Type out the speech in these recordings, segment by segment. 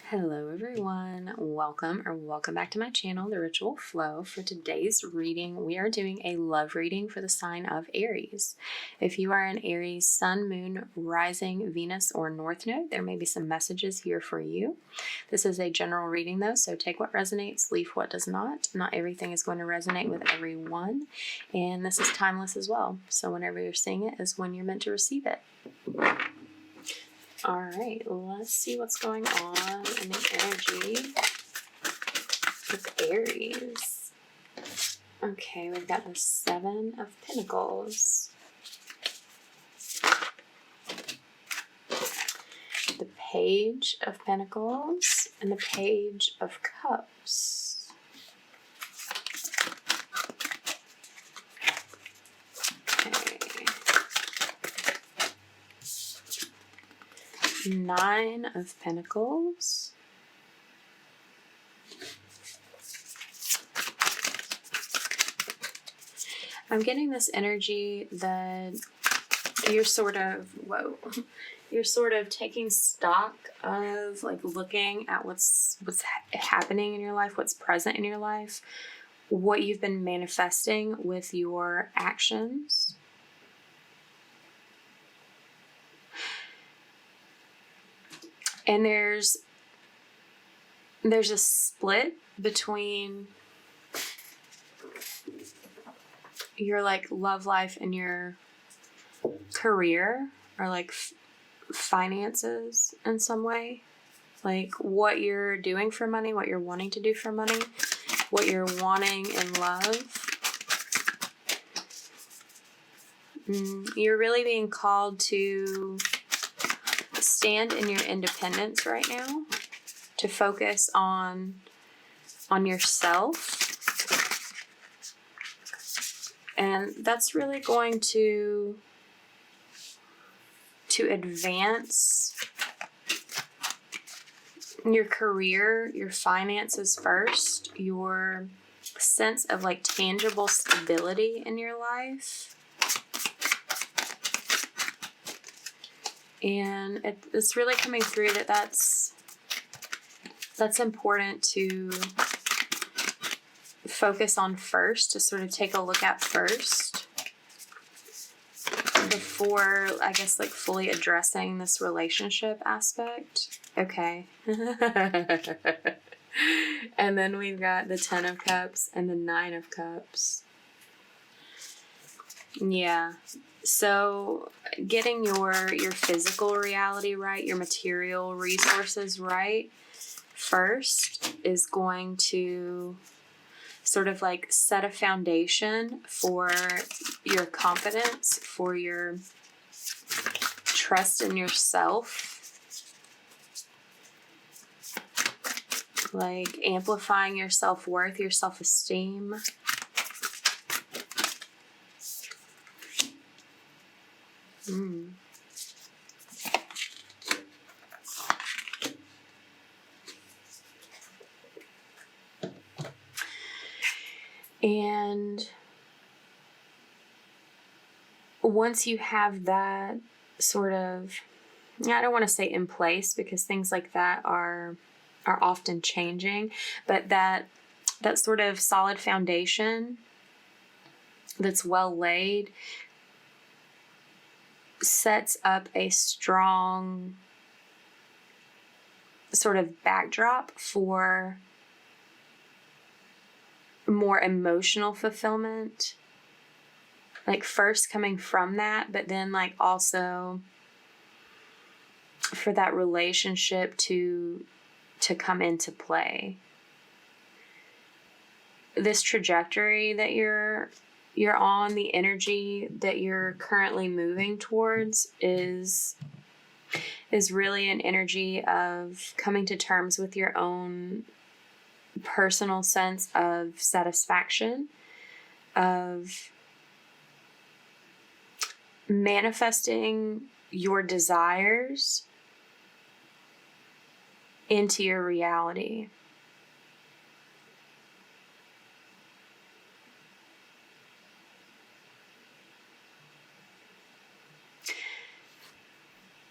Hello everyone, welcome back to my channel, The Ritual Flow. For today's reading, we are doing a love reading for the sign of Aries. If you are an Aries Sun, Moon, Rising, Venus, or North Node, there may be some messages here for you. This is a general reading though, so take what resonates, leave what does not. Not everything is going to resonate with everyone, and this is timeless as well. So whenever you're seeing it is when you're meant to receive it. All right, let's see what's going on in the energy with Aries. Okay, we've got the Seven of Pentacles, the Page of Pentacles, and the Page of Cups. Nine of Pentacles, I'm getting this energy that you're sort of taking stock of, like, looking at what's happening in your life, what's present in your life, what you've been manifesting with your actions. And there's a split between your love life and your career, or finances in some way. Like what you're doing for money, what you're wanting to do for money, what you're wanting in love. You're really being called to stand in your independence right now, to focus on yourself, and that's really going to advance your career, your finances first, your sense of tangible stability in your life. And it's really coming through that's important to focus on first, to sort of take a look at first, before, I guess, fully addressing this relationship aspect. Okay. And then we've got the Ten of Cups and the Nine of Cups. Yeah. So getting your physical reality right, your material resources right first, is going to sort of set a foundation for your confidence, for your trust in yourself, amplifying your self-worth, your self-esteem. And once you have that sort of, I don't want to say in place, because things like that are often changing, but that sort of solid foundation that's well laid sets up a strong sort of backdrop for more emotional fulfillment, first coming from that, but then also for that relationship to come into play. This trajectory that you're on, the energy that you're currently moving towards, is really an energy of coming to terms with your own personal sense of satisfaction, of manifesting your desires into your reality.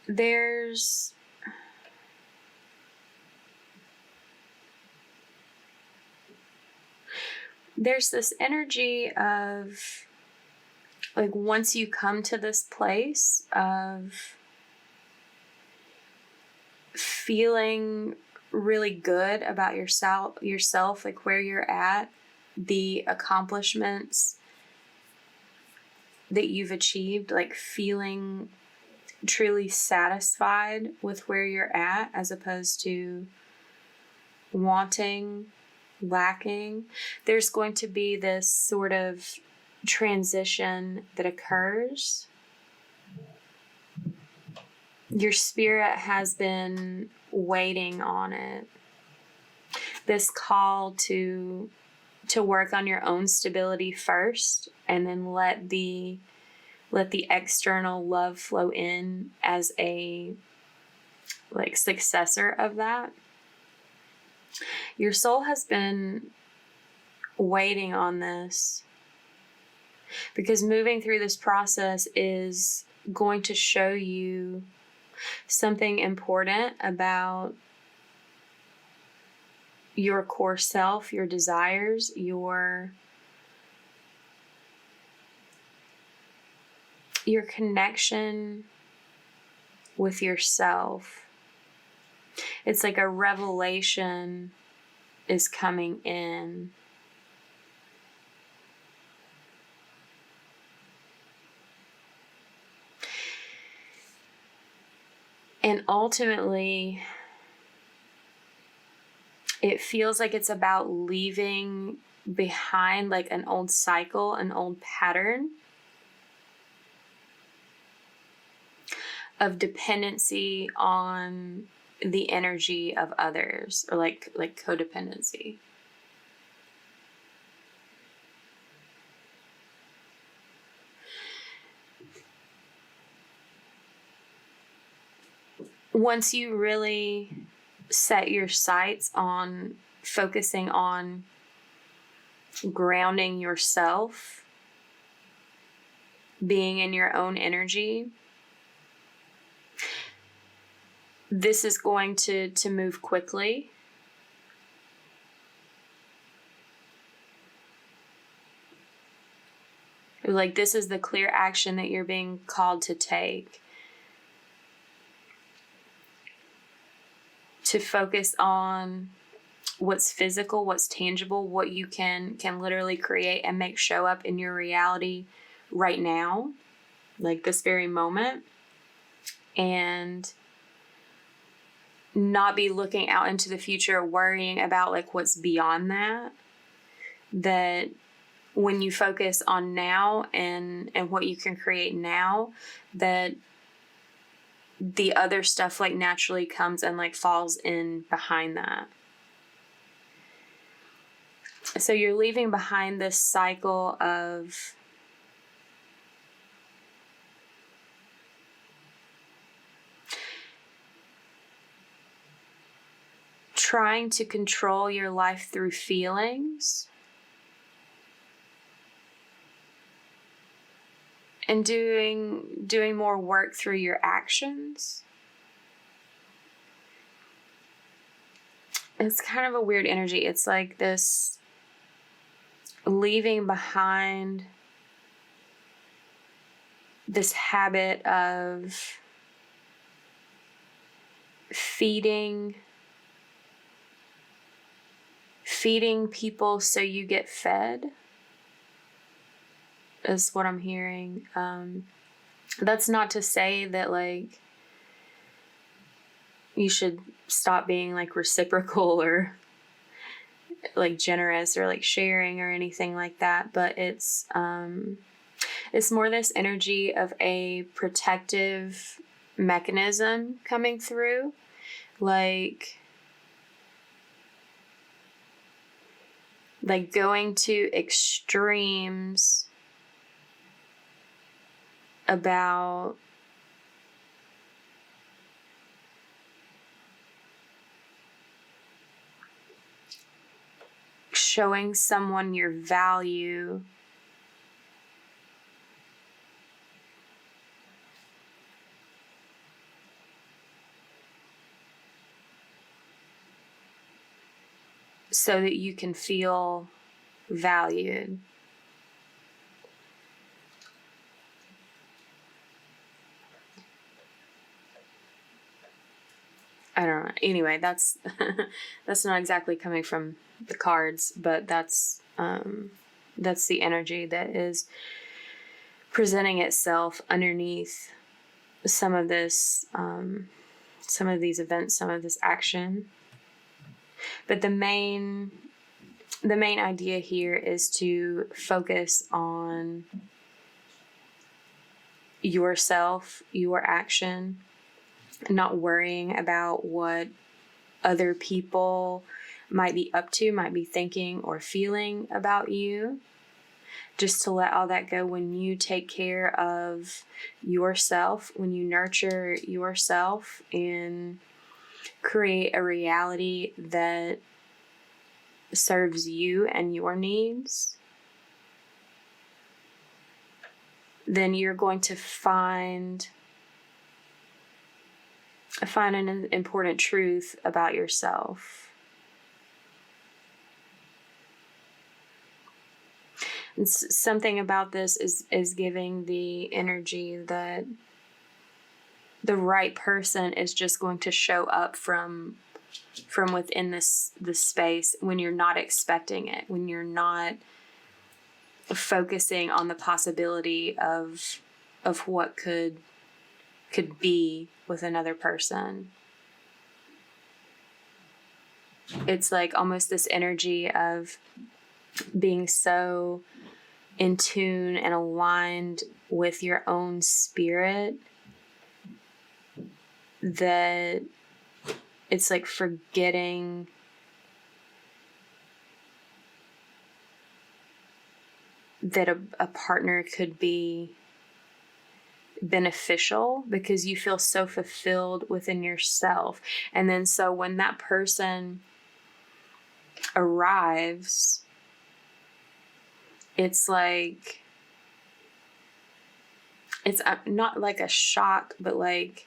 There's there's this energy of, like, once you come to this place of feeling really good about yourself, like where you're at, the accomplishments that you've achieved, like feeling truly satisfied with where you're at as opposed to wanting, lacking, there's going to be this sort of transition that occurs. Your spirit has been waiting on it. This call to work on your own stability first, and then let the external love flow in as a, like, successor of that. Your soul has been waiting on this because moving through this process is going to show you something important about your core self, your desires, your connection with yourself. It's like a revelation is coming in. And ultimately, it feels like it's about leaving behind like an old cycle, an old pattern of dependency on the energy of others, or like codependency. Once you really set your sights on focusing on grounding yourself, being in your own energy, this is going to move quickly. Like, this is the clear action that you're being called to take. To focus on what's physical, what's tangible, what you can literally create and make show up in your reality right now, like this very moment, and not be looking out into the future, worrying about like what's beyond that. That when you focus on now and what you can create now, that the other stuff like naturally comes and like falls in behind that. So you're leaving behind this cycle of trying to control your life through feelings and doing more work through your actions. It's kind of a weird energy. It's like this leaving behind this habit of feeding people so you get fed, is what I'm hearing. That's not to say that like you should stop being like reciprocal or like generous or like sharing or anything like that, but it's more this energy of a protective mechanism coming through, like going to extremes about showing someone your value so that you can feel valued. I don't know. Anyway, that's that's not exactly coming from the cards, but that's the energy that is presenting itself underneath some of this, some of these events, some of this action. But the main idea here is to focus on yourself, your action, not worrying about what other people might be up to, might be thinking or feeling about you. Just to let all that go when you take care of yourself, when you nurture yourself and create a reality that serves you and your needs, then you're going to find an important truth about yourself. And something about this is giving the energy that the right person is just going to show up from within this space when you're not expecting it, when you're not focusing on the possibility of what could be with another person. It's like almost this energy of being so in tune and aligned with your own spirit that it's like forgetting that a partner could be beneficial because you feel so fulfilled within yourself. And then so when that person arrives, it's like, it's not like a shock, but like,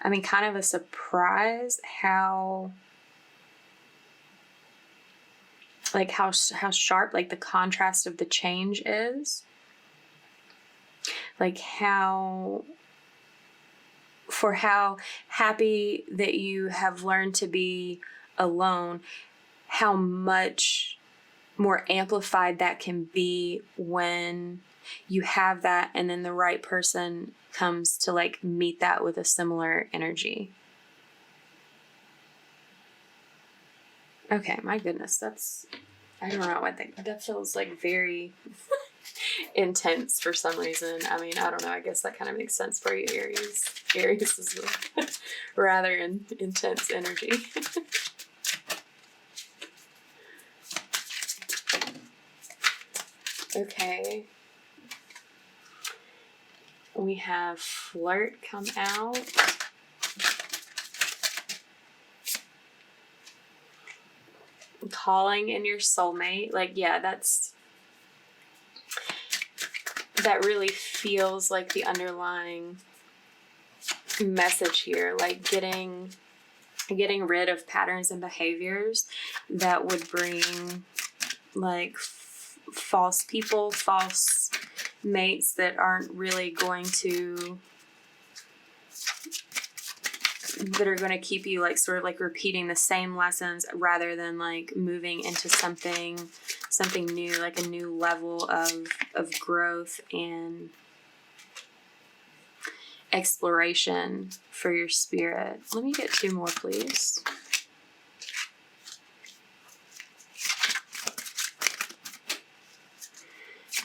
I mean, kind of a surprise how sharp, like the contrast of the change is. Like how happy that you have learned to be alone, how much more amplified that can be when you have that and then the right person comes to like meet that with a similar energy. Okay, my goodness, I don't know, I think that feels like very intense for some reason. I mean, I don't know, I guess that kind of makes sense for you, Aries. Aries is a rather intense energy. Okay. We have flirt come out. Calling in your soulmate. Like, yeah, that really feels like the underlying message here. Like getting rid of patterns and behaviors that would bring like false people, false mates that aren't really going to, that are going to keep you like sort of like repeating the same lessons rather than like moving into something new, like a new level of growth and exploration for your spirit. Let me get 2 more, please.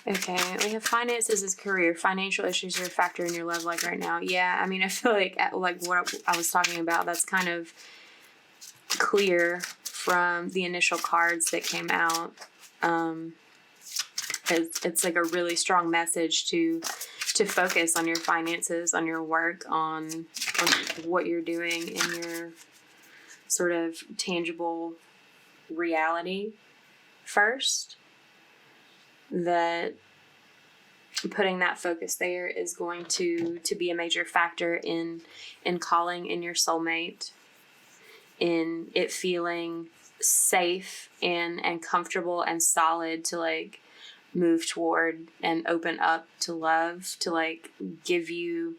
Okay, we have finances as career. Financial issues are a factor in your love life right now. Yeah, I mean, I feel like what I was talking about, that's kind of clear from the initial cards that came out. It's like a really strong message to focus on your finances, on your work, on what you're doing in your sort of tangible reality first. That putting that focus there is going to be a major factor in calling in your soulmate in it feeling safe and comfortable and solid to like move toward and open up to love, to like give you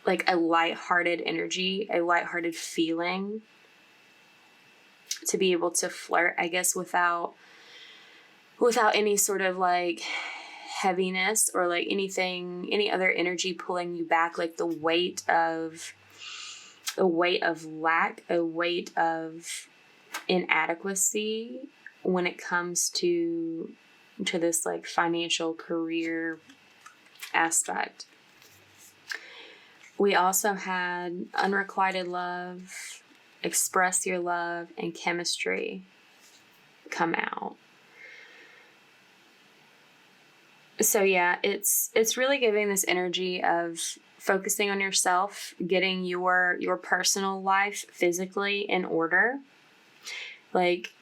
like a lighthearted energy, a lighthearted feeling, to be able to flirt, I guess, without any sort of like heaviness or like any other energy pulling you back, like the weight of lack, a weight of inadequacy when it comes to this like financial career aspect. We also had unrequited love, express your love, and chemistry come out. So yeah, it's really giving this energy of focusing on yourself, getting your personal life physically in order, like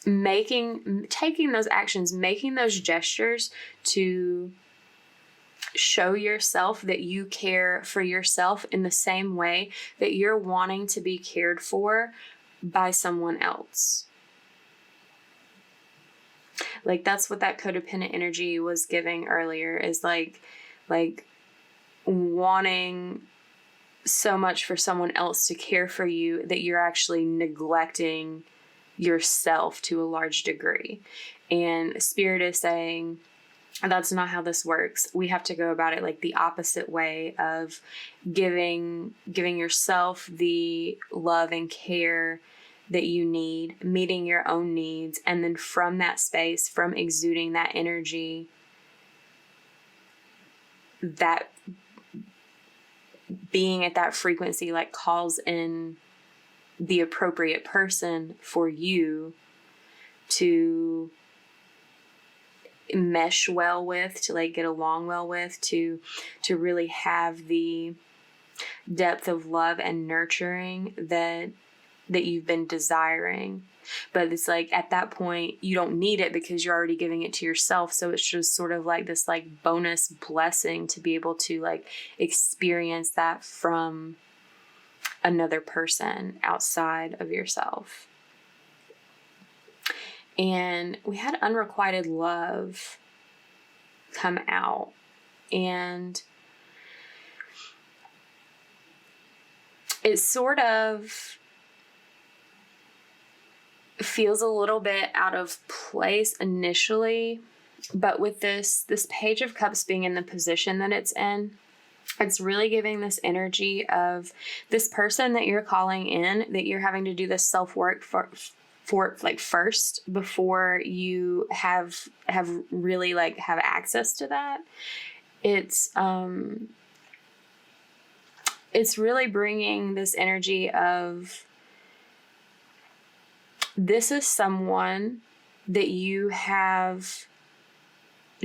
taking those actions, making those gestures to show yourself that you care for yourself in the same way that you're wanting to be cared for by someone else. Like that's what that codependent energy was giving earlier, is like wanting so much for someone else to care for you that you're actually neglecting yourself to a large degree. And Spirit is saying, that's not how this works. We have to go about it like the opposite way of giving yourself the love and care that you need, meeting your own needs, and then from that space, from exuding that energy, that being at that frequency like calls in the appropriate person for you to mesh well with, to like get along well with, to really have the depth of love and nurturing that you've been desiring. But it's like at that point you don't need it because you're already giving it to yourself. So it's just sort of like this like bonus blessing to be able to like experience that from another person outside of yourself. And we had unrequited love come out, and it sort of feels a little bit out of place initially, but with this Page of Cups being in the position that it's in, it's really giving this energy of this person that you're calling in, that you're having to do this self-work for like first before you have really like have access to that. It's really bringing this energy of, this is someone that you have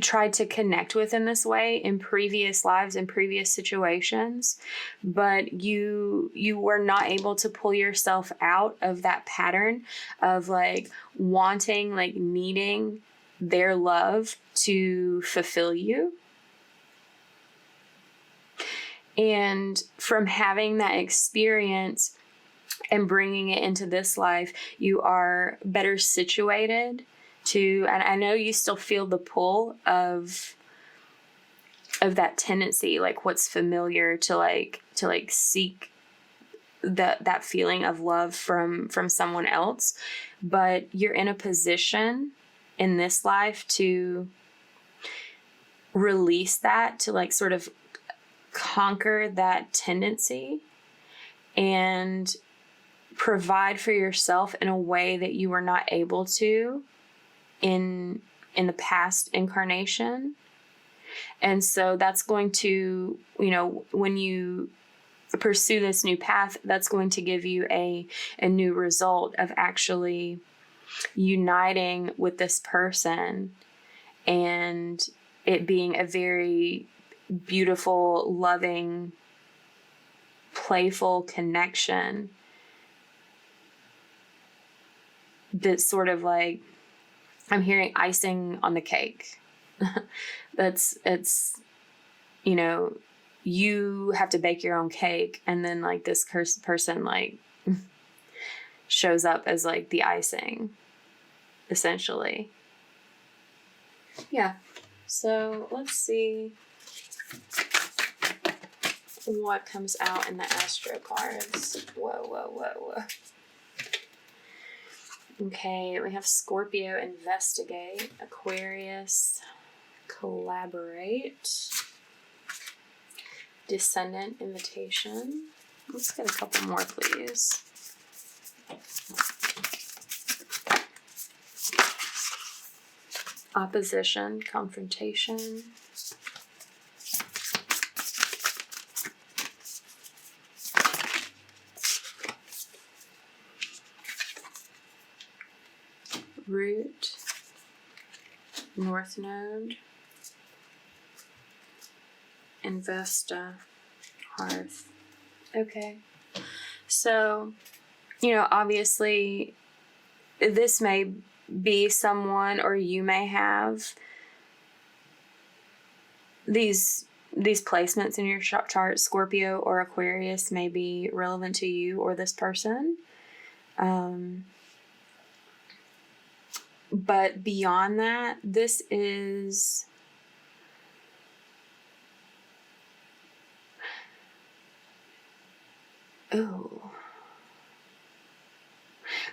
tried to connect with in this way in previous lives, in previous situations, but you were not able to pull yourself out of that pattern of like wanting, like needing their love to fulfill you. And from having that experience and bringing it into this life, you are better situated to, and I know you still feel the pull of that tendency, like what's familiar, to seek that feeling of love from someone else, but you're in a position in this life to release that, to like sort of conquer that tendency and provide for yourself in a way that you were not able to in the past incarnation. And so that's going to, when you pursue this new path, that's going to give you a new result of actually uniting with this person and it being a very beautiful, loving, playful connection that's sort of like, I'm hearing icing on the cake. It's you have to bake your own cake, and then like this person like shows up as like the icing, essentially. Yeah. So let's see what comes out in the Astro cards. Whoa. Okay, we have Scorpio, investigate. Aquarius, collaborate. Descendant, invitation. Let's get a couple more, please. Opposition, confrontation. Root, North Node, Investa, Hearth. Okay. So, obviously, this may be someone, or you may have these placements in your chart. Scorpio or Aquarius may be relevant to you or this person. But beyond that, this is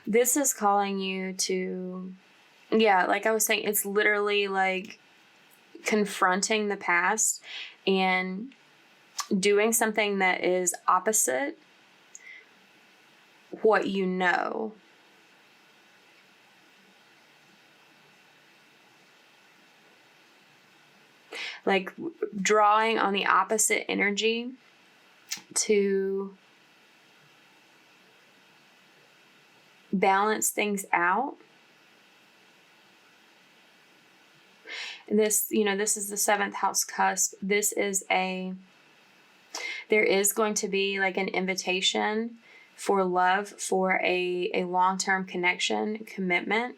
this is calling you to, like I was saying, it's literally like confronting the past and doing something that is opposite what you know. Like drawing on the opposite energy to balance things out. And this, this is the 7th house cusp. There is going to be like an invitation for love, for a long-term connection, commitment.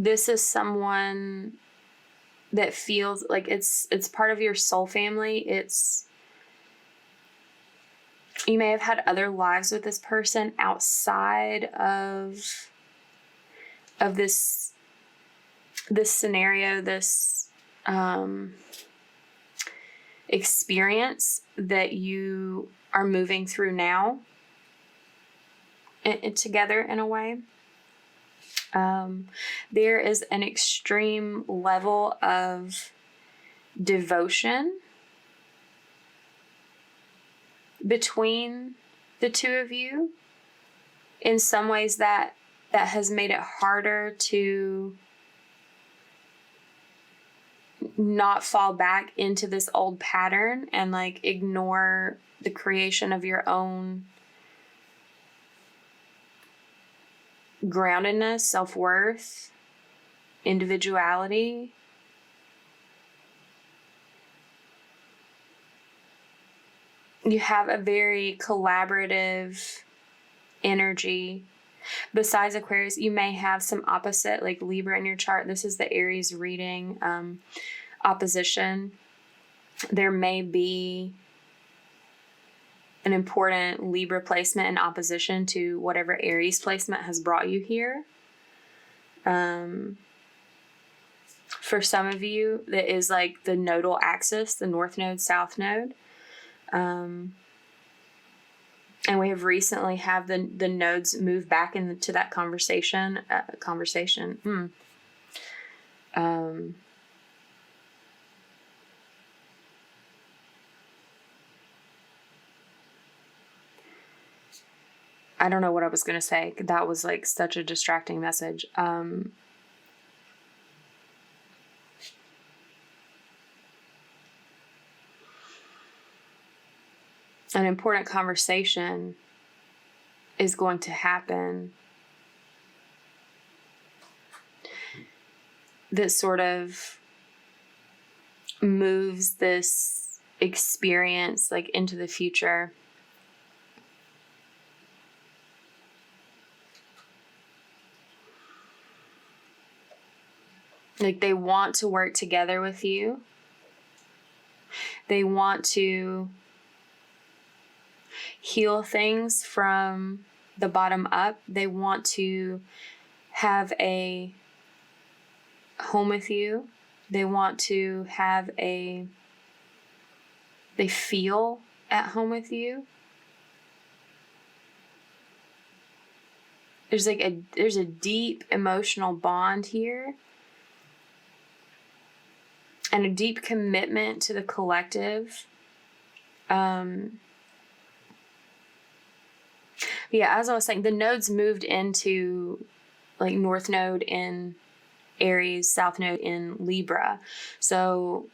This is someone that feels like it's part of your soul family. You may have had other lives with this person outside of this scenario, this experience that you are moving through now together in a way. There is an extreme level of devotion between the two of you. In some ways that has made it harder to not fall back into this old pattern and like ignore the creation of your own groundedness, self-worth, individuality. You have a very collaborative energy. Besides Aquarius, you may have some opposite, like Libra in your chart. This is the Aries reading. Opposition. There may be an important Libra placement in opposition to whatever Aries placement has brought you here. For some of you, that is like the nodal axis, the North Node, South Node. And we have recently have the nodes move back into that conversation. I don't know what I was going to say. That was like such a distracting message. An important conversation is going to happen that sort of moves this experience like into the future. Like they want to work together with you. They want to heal things from the bottom up. They want to have a home with you. They want to have they feel at home with you. There's a deep emotional bond here. And a deep commitment to the collective. Yeah, as I was saying, the nodes moved into like North Node in Aries, South Node in Libra. So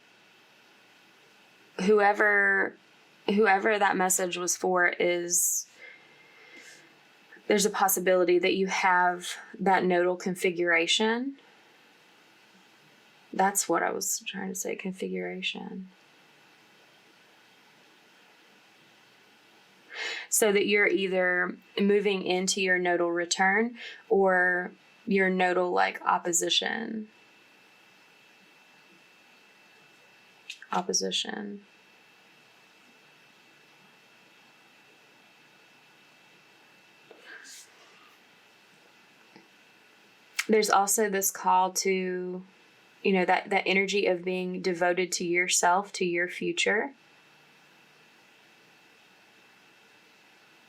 whoever that message was for there's a possibility that you have that nodal configuration. That's what I was trying to say, configuration. So that you're either moving into your nodal return or your nodal like opposition. There's also this call to, that energy of being devoted to yourself, to your future.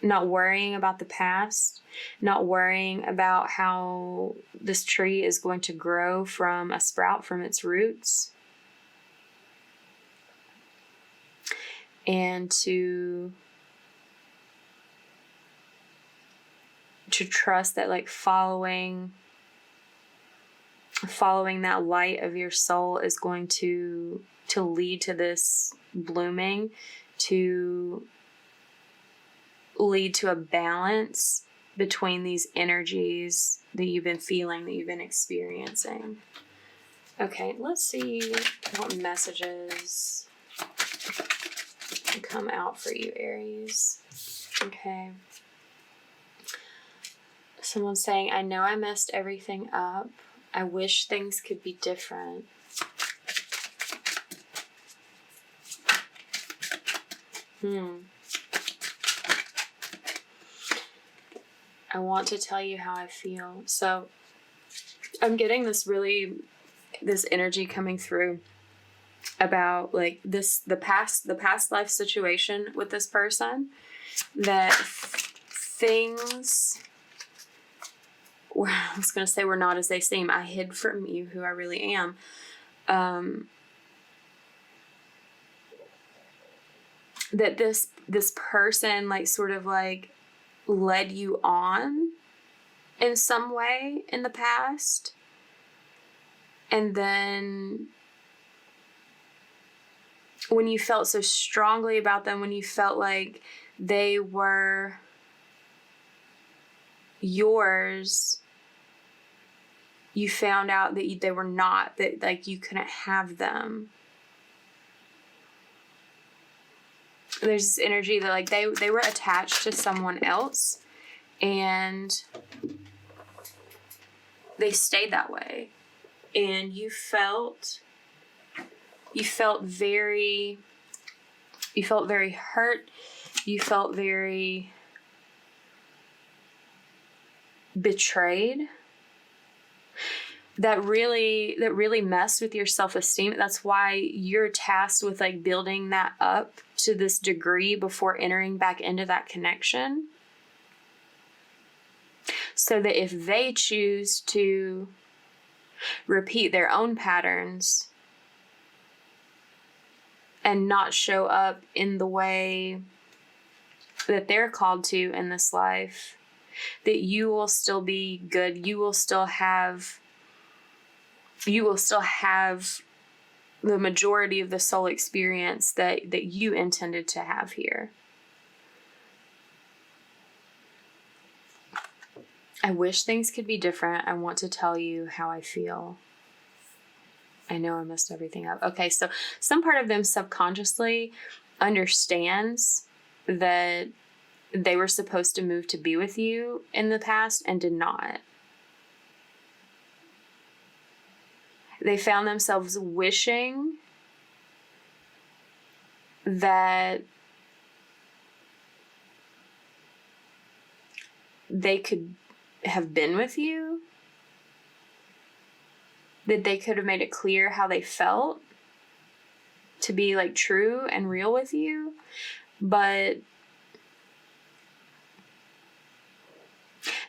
Not worrying about the past, not worrying about how this tree is going to grow from a sprout from its roots. And to trust that like following that light of your soul is going to lead to this blooming, to lead to a balance between these energies that you've been feeling, that you've been experiencing. Okay, let's see what messages come out for you, Aries. Okay. Someone's saying, I know I messed everything up. I wish things could be different. I want to tell you how I feel. So I'm getting this energy coming through about like the past life situation with this person, that things I was going to say were not as they seem. I hid from you who I really am. That this person like sort of like led you on in some way in the past. And then when you felt so strongly about them, when you felt like they were yours, you found out that they were not, that like you couldn't have them. There's this energy that like they were attached to someone else and they stayed that way. And you felt very hurt. You felt very betrayed. That really messed with your self-esteem. That's why you're tasked with like building that up to this degree before entering back into that connection. So that if they choose to repeat their own patterns and not show up in the way that they're called to in this life, that you will still be good. You will still have the majority of the soul experience that you intended to have here. I wish things could be different. I want to tell you how I feel. I know I messed everything up. Okay, so some part of them subconsciously understands that they were supposed to move to be with you in the past and did not. They found themselves wishing that they could have been with you, that they could have made it clear how they felt to be like true and real with you, but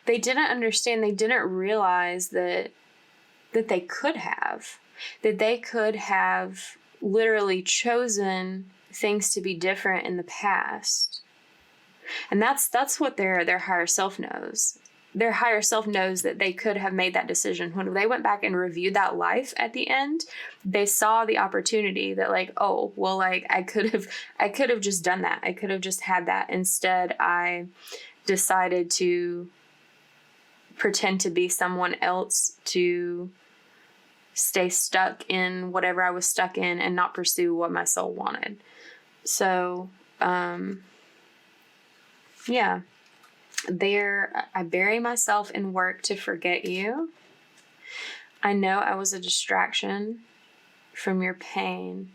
they didn't understand, they didn't realize that they could have, literally chosen things to be different in the past. And that's what their higher self knows. Their higher self knows that they could have made that decision. When they went back and reviewed that life at the end, they saw the opportunity that like, oh, well, like I could have just done that. I could have just had that. Instead, I decided to pretend to be someone else, to stay stuck in whatever I was stuck in and not pursue what my soul wanted. So, yeah. I bury myself in work to forget you. I know I was a distraction from your pain.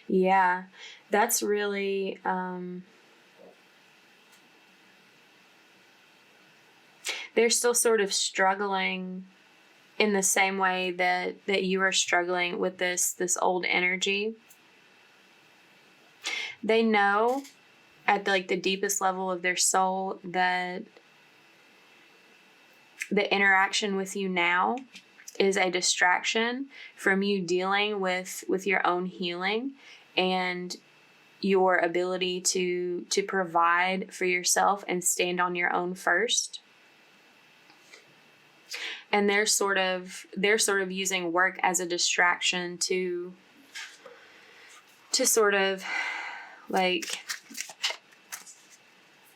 Yeah, that's really, they're still sort of struggling in the same way that you are struggling with this old energy. They know at the deepest level of their soul that the interaction with you now is a distraction from you dealing with your own healing and your ability to provide for yourself and stand on your own first. And they're sort of using work as a distraction to sort of like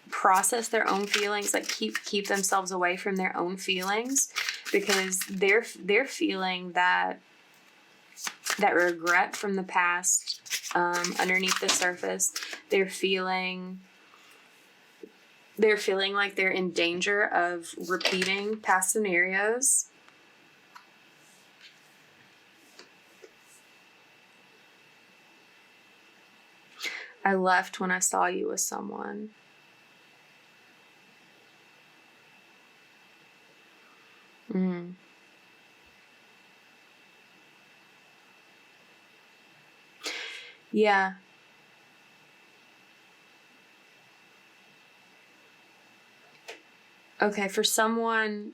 process their own feelings, like keep themselves away from their own feelings, because they're feeling that regret from the past underneath the surface. They're feeling like they're in danger of repeating past scenarios. I left when I saw you with someone. Yeah. Okay, for someone,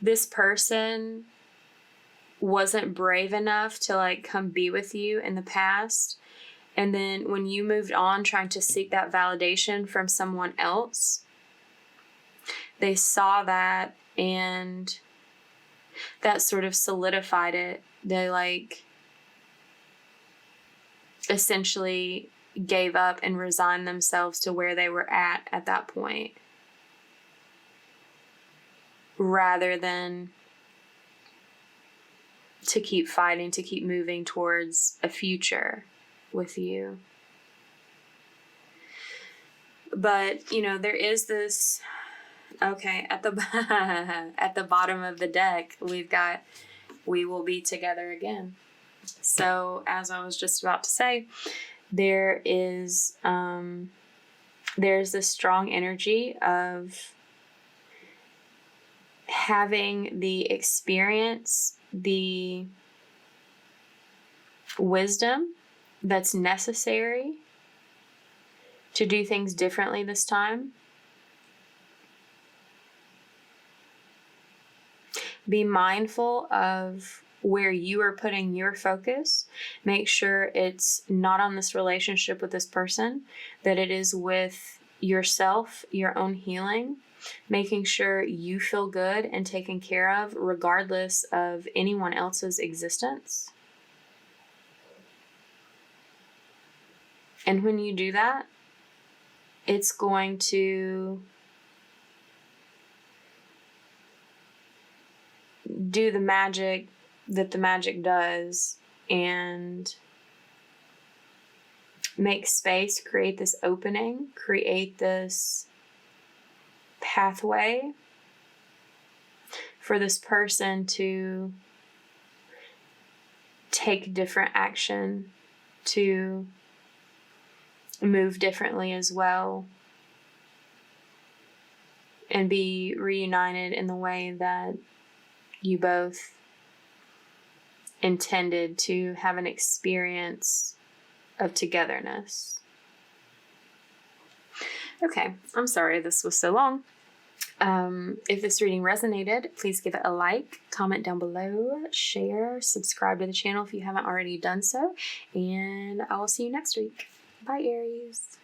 this person wasn't brave enough to like come be with you in the past. And then when you moved on trying to seek that validation from someone else, they saw that and that sort of solidified it. They like essentially gave up and resigned themselves to where they were at that point, rather than to keep fighting, to keep moving towards a future with you. But, there is this, okay, at the bottom of the deck, we've got, we will be together again. So as I was just about to say, there's this strong energy of having the experience, the wisdom that's necessary to do things differently this time. Be mindful of where you are putting your focus. Make sure it's not on this relationship with this person, that it is with yourself, your own healing, making sure you feel good and taken care of regardless of anyone else's existence. And when you do that, it's going to do the magic that the magic does, and make space, create this opening, create this pathway for this person to take different action, to move differently as well, and be reunited in the way that you both intended to have an experience of togetherness. Okay, I'm sorry this was so long. If this reading resonated, please give it a like, comment down below, share, subscribe to the channel if you haven't already done so, and I will see you next week. Bye, Aries.